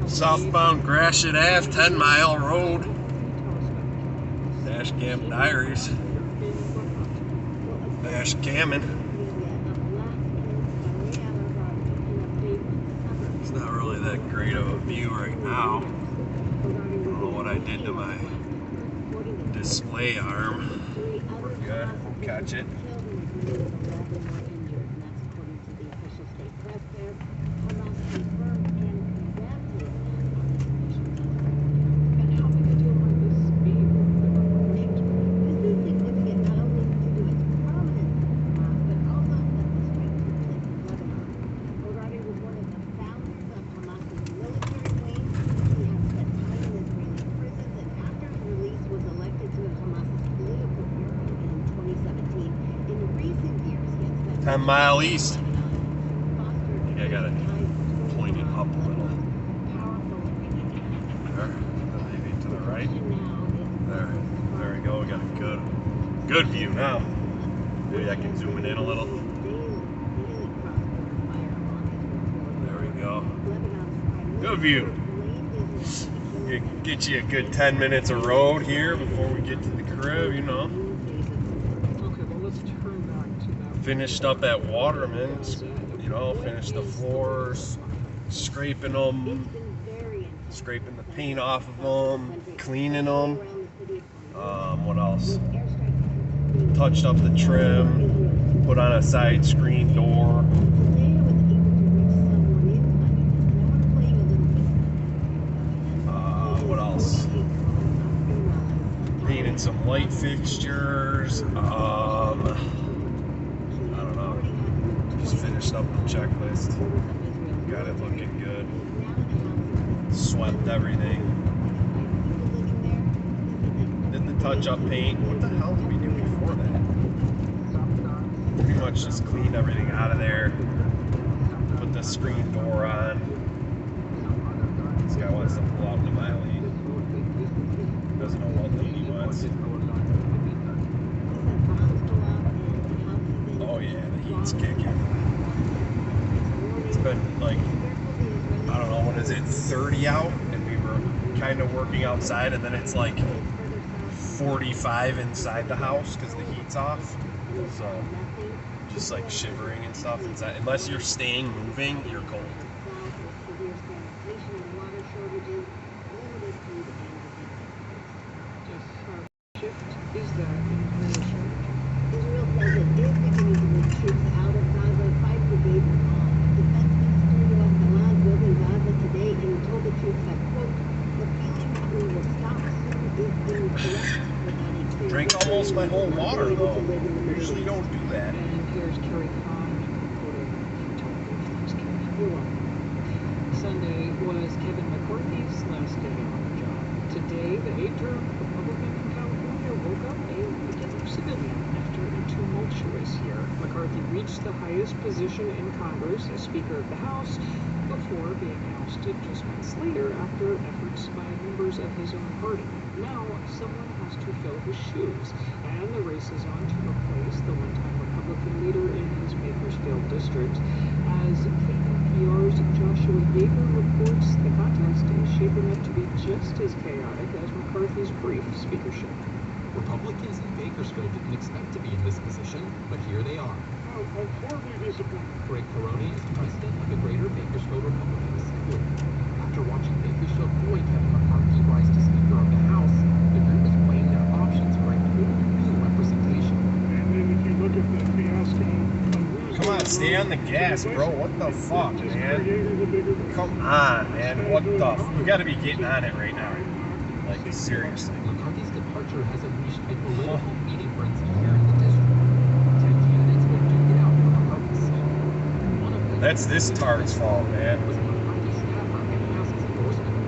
Southbound Gratiot Ave, 10 Mile Road. Dash Cam Diaries. Dash Camming. It's not really that great of a view right now. I don't know what I did to my display arm. We're good. We'll catch it. Mile east. Yeah, I gotta point it up a little. There, maybe to the right. There we go. We got a good view now. Maybe I can zoom it in a little. There we go. Good view. Get you a good 10 minutes of road here before we get to the crib, you know. Finished up at Waterman's, you know, finished the floors, scraping them, scraping the paint off of them, cleaning them. What else? Touched up the trim, put on a side screen door. What else? Painted some light fixtures. Just finished up the checklist. Got it looking good. Swept everything. Did the touch-up paint. What the hell did we do before that? Pretty much just cleaned everything out of there. Put the screen door on. This guy wants to pull out the mile lead. Doesn't know what lead he wants. Oh yeah, the heat's kicking. It's been like, I don't know, what is it, 30 out, and we were kind of working outside, and then it's like 45 inside the house because the heat's off. So just like shivering and stuff inside. Unless you're staying moving, you're cold. Is that information? Israel says it is beginning to move troops out of Gaza. 5 brigades defense minister of Hamas was in Gaza today and told the troops that, quote, the feeling that we will stop soon is incorrect without a clear... Drank almost my whole water, though. We usually don't do that. And here's Carrie Khan quoting Sunday was Kevin McCarthy's last day on the job. Today, the 8-term Republican in California woke up a beginner civilian after a tumultuous year. McCarthy reached the highest position in Congress as Speaker of the House before being ousted just months later after efforts by members of his own party. Now, someone has to fill his shoes, and the race is on to replace the one-time Republican leader in his Bakersfield district. As KPR's Joshua Yeager reports, the contest is shaping up to be just as chaotic as McCarthy's brief speakership. Republicans in Bakersfield didn't expect to be in this position, but here they are. I'm horribly disappointed. Greg Peroni is president of the Greater Bakersfield Republicans. After watching Bakersfield boy Kevin McCarthy rise to Speaker of the House, the group is weighing their options for a totally new representation. And then if you look at the fiasco of Come on, stay on the gas, bro. What the fuck, man? Come on, man. What the we gotta be getting on it right now. Like, seriously. McCarthy's departure has unleashed a political meeting frenzy here in the district. 10 candidates will duke it out for McCarthy's seat. One of them That's this tard's fault, man. was a McCarthy staffer and asked his endorsement.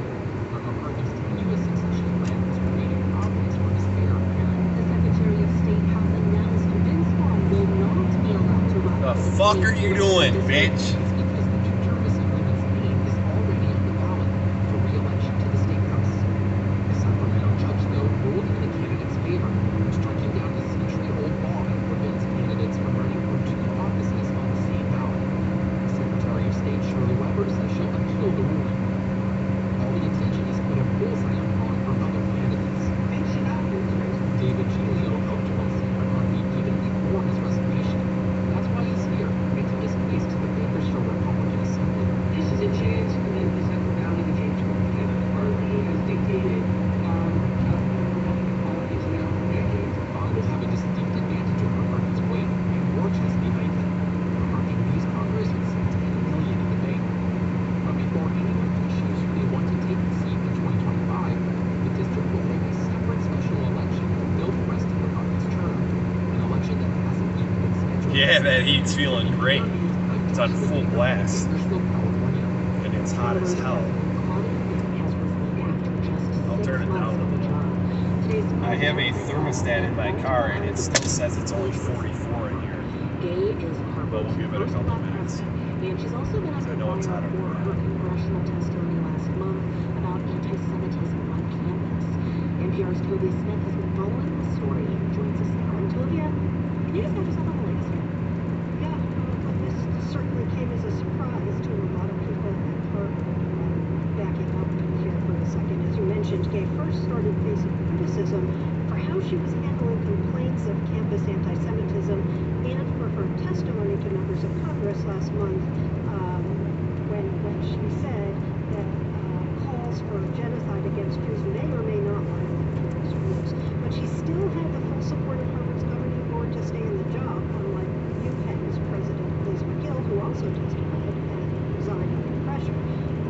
But McCarthy's tenuous succession plan was creating problems for his heir apparent. The Secretary of State has announced Vince Vaughn will not be allowed to run. The fuck are you doing, bitch? It's because the two-term Assemblyman's name is already on the ballot for re-election to the State House. The Sacramento judge, though, ruled in the candidate's favor, striking down the century-old law that prevents candidates from running for 2 offices on the same ballot. The Secretary of State, Shirley Weber, says she'll appeal the ruling. It's feeling great. It's on full blast. And it's hot as hell. I'll turn it down a little. I have a thermostat in my car and it still says it's only 44 in here. But we'll give it a couple minutes. And she's also been asked I know it's hot for over her congressional testimony last month about anti-Semitism on campus. NPR's Tovia Smith has been following the story and joins us now. And Tovia, can you just catch us up on the latest here? Yeah, well, this certainly came as a surprise to a lot of people at Harvard. Backing up here for a second, as you mentioned, Gay first started facing criticism for how she was handling complaints of campus anti-Semitism and for her testimony to members of Congress last month when she said that calls for genocide against Jews may or may not violate campus rules. But she still had the full support of Harvard's governing board to stay in the job, unlike UPenn's president Liz McGill, who also testified and resigned under pressure.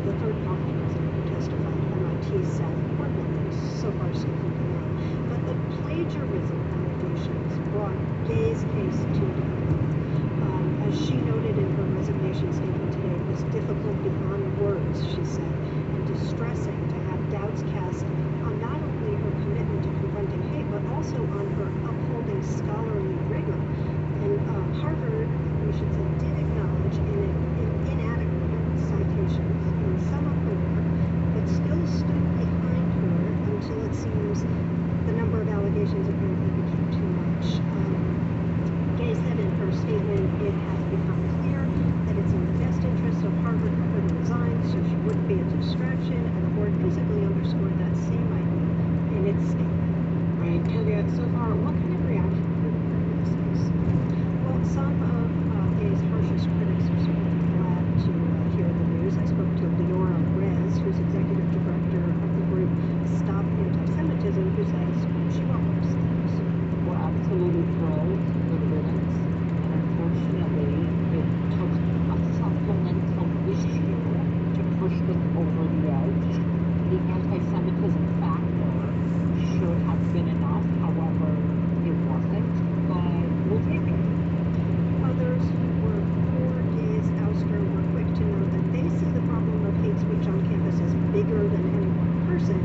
The third college president who testified, MIT's Sally Portman, is so far still holding on. But the plagiarism allegations brought Gay's case to a development. As she noted in her resignation statement today, it was difficult beyond words, she said, and distressing to have doubts cast on not only her commitment to confronting hate, but also on her upholding scholarly rigor. And Harvard, we should say, did acknowledge in inadequate citations in some of her work, but still stood behind her until it seems the number of allegations apparently became too much. Gay said in her statement, it has become clear that it's in the best interest of Harvard for her to resign so she wouldn't be a distraction, and the board basically underscored that same idea in its statement. Right, Tovia, so far, what kind of reaction have you heard in this case? Well, some of Gay's harshest critics are certainly glad to hear the news. I spoke to Leora Rez, who's executive director of the group Stop Anti-Semitism, who says she welcomes this. We're absolutely thrilled with riddance, and unfortunately, it took a supplemental issue to push them over the edge. The anti-Semitism factor should have been enough, however, it wasn't, but we'll take it. Others who were for Gay's ouster were quick to note that they see the problem of hate speech on campus as bigger than any one person.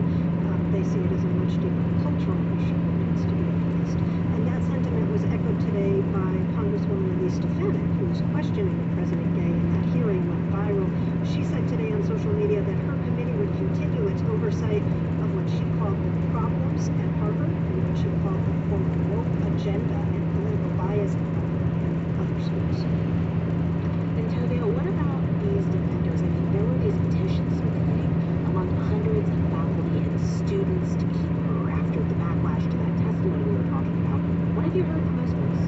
They see it as a much deeper cultural issue that needs to be addressed. And that sentiment was echoed today by Congresswoman Elise Stefanik, who was questioning President Gay, and that hearing went viral. She said today on social media that her committee would continue its oversight of what she called the problems at Harvard and what she called the quote woke agenda and political bias at Harvard and other schools. And Tovia, what about these defenders? I mean, there were these petitions circulating among hundreds of faculty and students to keep her after the backlash to that testimony we were talking about. What have you heard from those folks?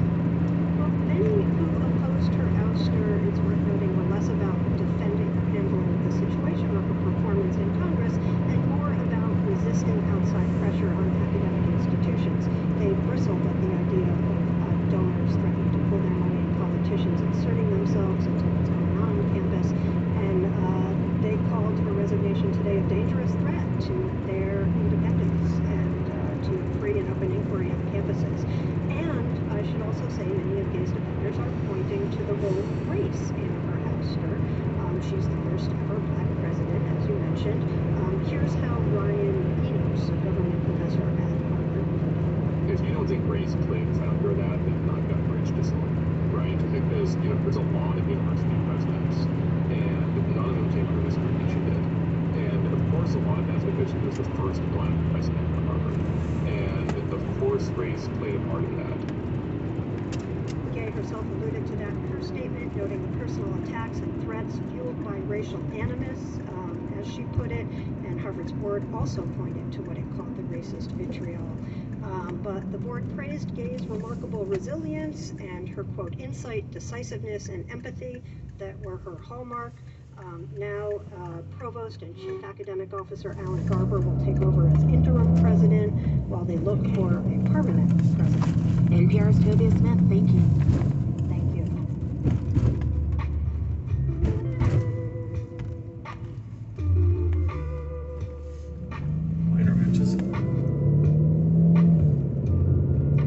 Well, many who opposed her ouster, it's worth noting, were less about defending her handling of the situation or her performance in Congress and more about resisting outside pressure on academic institutions. They bristled at the idea of donors threatening to pull their money and politicians inserting themselves into what's going on campus, and they called her resignation today a dangerous threat to their independence and to free and open inquiry on campuses. And I should also say many of Gay's defenders are pointing to the role of race in her ouster. She's the first ever black president, as you mentioned. Here's how Ryan Enos, a government professor at Harvard, If you don't think race played a factor in that, then I've got bridge to sell, right? Because, there's a lot of university presidents, and none of them came from this group that she did. And of course, a lot of that's because she was the first black president of Harvard. And of course, race played a part in that. Gay herself alluded to that in her statement, noting the personal attacks and threats fueled by racial animus, as she put it, and Harvard's board also pointed to what it called the racist vitriol. But the board praised Gay's remarkable resilience and her, quote, insight, decisiveness, and empathy that were her hallmark. Now, Provost and Chief Academic Officer Alan Garber will take over as interim president while they look for a permanent president. NPR's Tovia Smith, thank you. Thank you. Minor bitches.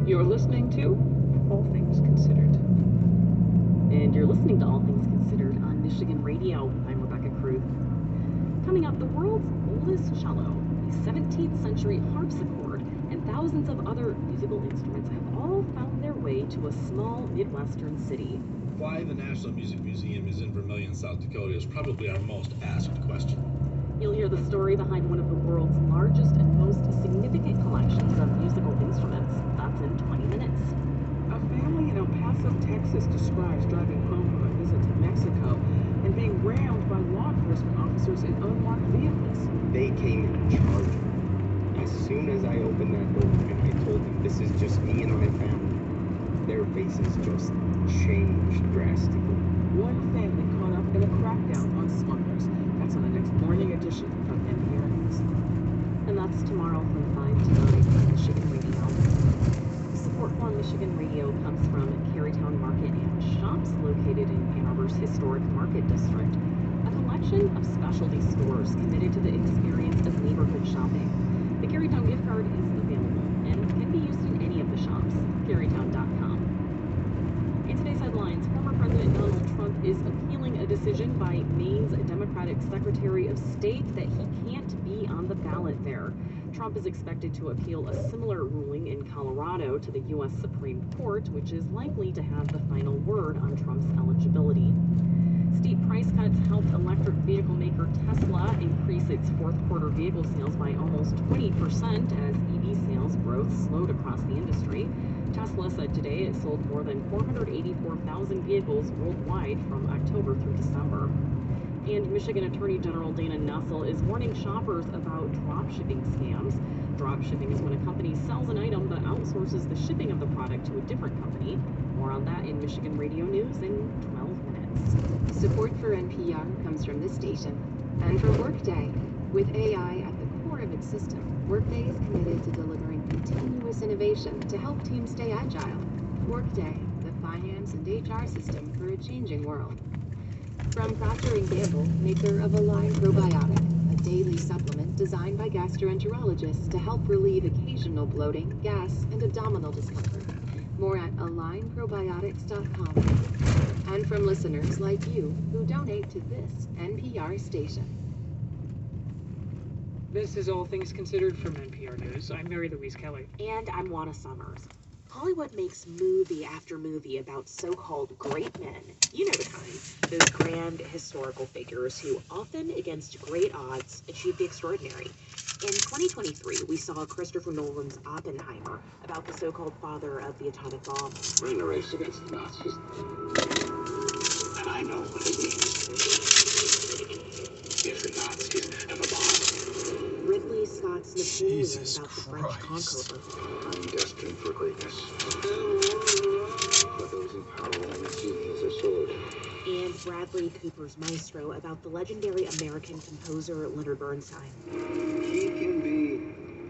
You're listening to All Things Considered. Michigan Radio. I'm Rebecca Cruz. Coming up, the world's oldest cello, a 17th century harpsichord, and thousands of other musical instruments have all found their way to a small Midwestern city. Why the National Music Museum is in Vermillion, South Dakota is probably our most asked question. You'll hear the story behind one of the world's largest and most significant collections of musical instruments. That's in 20 minutes. A family in El Paso, Texas describes driving home from a visit to Mexico and being rammed by law enforcement officers in unmarked vehicles. They came in charging. As soon as I opened that door and I told them this is just me and my family, their faces just changed drastically. One family caught up in a crackdown on smugglers. That's on the next morning edition of NPR News. And that's tomorrow from 5 to 9 on Michigan Radio. Support for Michigan Radio comes from Carytown Market and Shops located in Ann Arbor's historic market district. A collection of specialty stores committed to the experience of neighborhood shopping. The Carytown gift card is available and can be used in any of the shops. Carytown.com. In today's headlines, former President Donald Trump is appealing a decision by Maine's Democratic Secretary of State that he can't be on the ballot there. Trump is expected to appeal a similar ruling in Colorado to the U.S. Supreme Court, which is likely to have the final word on Trump's eligibility. Steep price cuts helped electric vehicle maker Tesla increase its fourth quarter vehicle sales by almost 20% as EV sales growth slowed across the industry. Tesla said today it sold more than 484,000 vehicles worldwide from October through December. And Michigan Attorney General Dana Nessel is warning shoppers about dropshipping scams. Dropshipping is when a company sells an item but outsources the shipping of the product to a different company. More on that in Michigan Radio News in 12 minutes. Support for NPR comes from this station and from Workday. With AI at the core of its system, Workday is committed to delivering continuous innovation to help teams stay agile. Workday, the finance and HR system for a changing world. From Procter & Gamble, maker of Align Probiotic, a daily supplement designed by gastroenterologists to help relieve occasional bloating, gas, and abdominal discomfort. More at alignprobiotics.com. And from listeners like you who donate to this NPR station. This is All Things Considered from NPR News. I'm Mary Louise Kelly. And I'm Juana Summers. Hollywood makes movie after movie about so-called great men. You know the kind. Those grand historical figures who, often against great odds, achieve the extraordinary. In 2023, we saw Christopher Nolan's Oppenheimer about the so-called father of the atomic bomb. We're in a race against the Nazis. And I know what it means. If the Nazis have a bomb. Ridley Scott's Napoleon Jesus about the French conqueror. I'm destined for greatness. But those in power only see me as a sword. And Bradley Cooper's Maestro about the legendary American composer Leonard Bernstein. He can be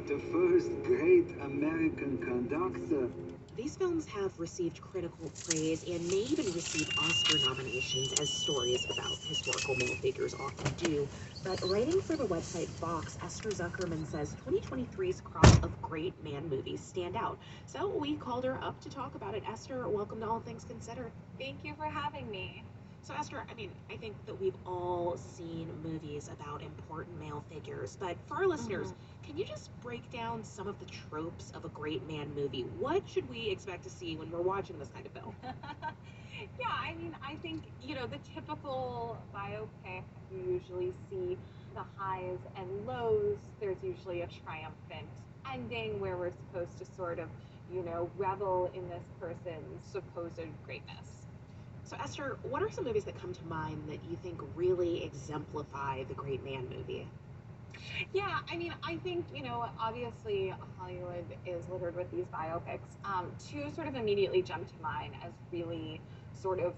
the first great American conductor. These films have received critical praise and may even receive Oscar nominations, as stories about historical male figures often do. But writing for the website Vox, Esther Zuckerman says 2023's crop of great man movies stand out. So we called her up to talk about it. Esther, welcome to All Things Considered. Thank you for having me. So Esther, I think that we've all seen movies about important male figures, but for our listeners, can you just break down some of the tropes of a great man movie? What should we expect to see when we're watching this kind of film? Yeah, I think, the typical biopic, you usually see the highs and lows. There's usually a triumphant ending where we're supposed to sort of, revel in this person's supposed greatness. So Esther, what are some movies that come to mind that you think really exemplify the great man movie? Yeah, I think, obviously Hollywood is littered with these biopics. Two sort of immediately jump to mind as really sort of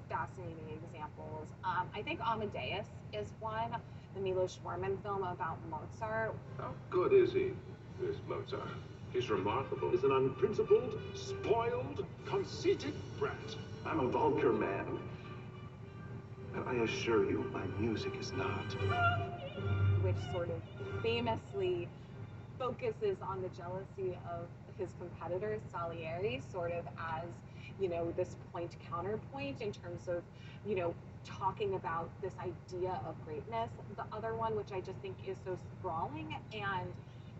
fascinating examples. I think Amadeus is one, the Milos Forman film about Mozart. How good is he, this Mozart? He's remarkable. He's an unprincipled, spoiled, conceited brat. I'm a vulgar man. And I assure you, my music is not. Which sort of famously focuses on the jealousy of his competitor, Salieri, sort of as, this point counterpoint in terms of, talking about this idea of greatness. The other one, which I just think is so sprawling and,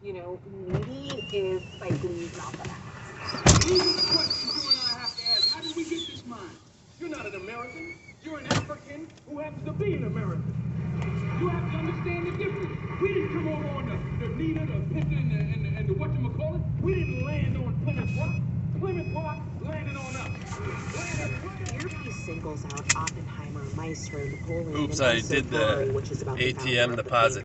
you know, meaty, is Spike Lee's Malcolm X. These are the questions you and I have to ask. How did we get this mind? You're not an American. You're an African who happens to be an American. You have to understand the difference. We didn't come over on the Nita, the Pinta, and the whatchamacallit. We didn't land on Plymouth Rock. Plymouth Rock landed on us. Here he singles out Oppenheimer, Maestro, Napoleon, Oops, and I also did the Ferrari, which is about the founder ATM of the deposit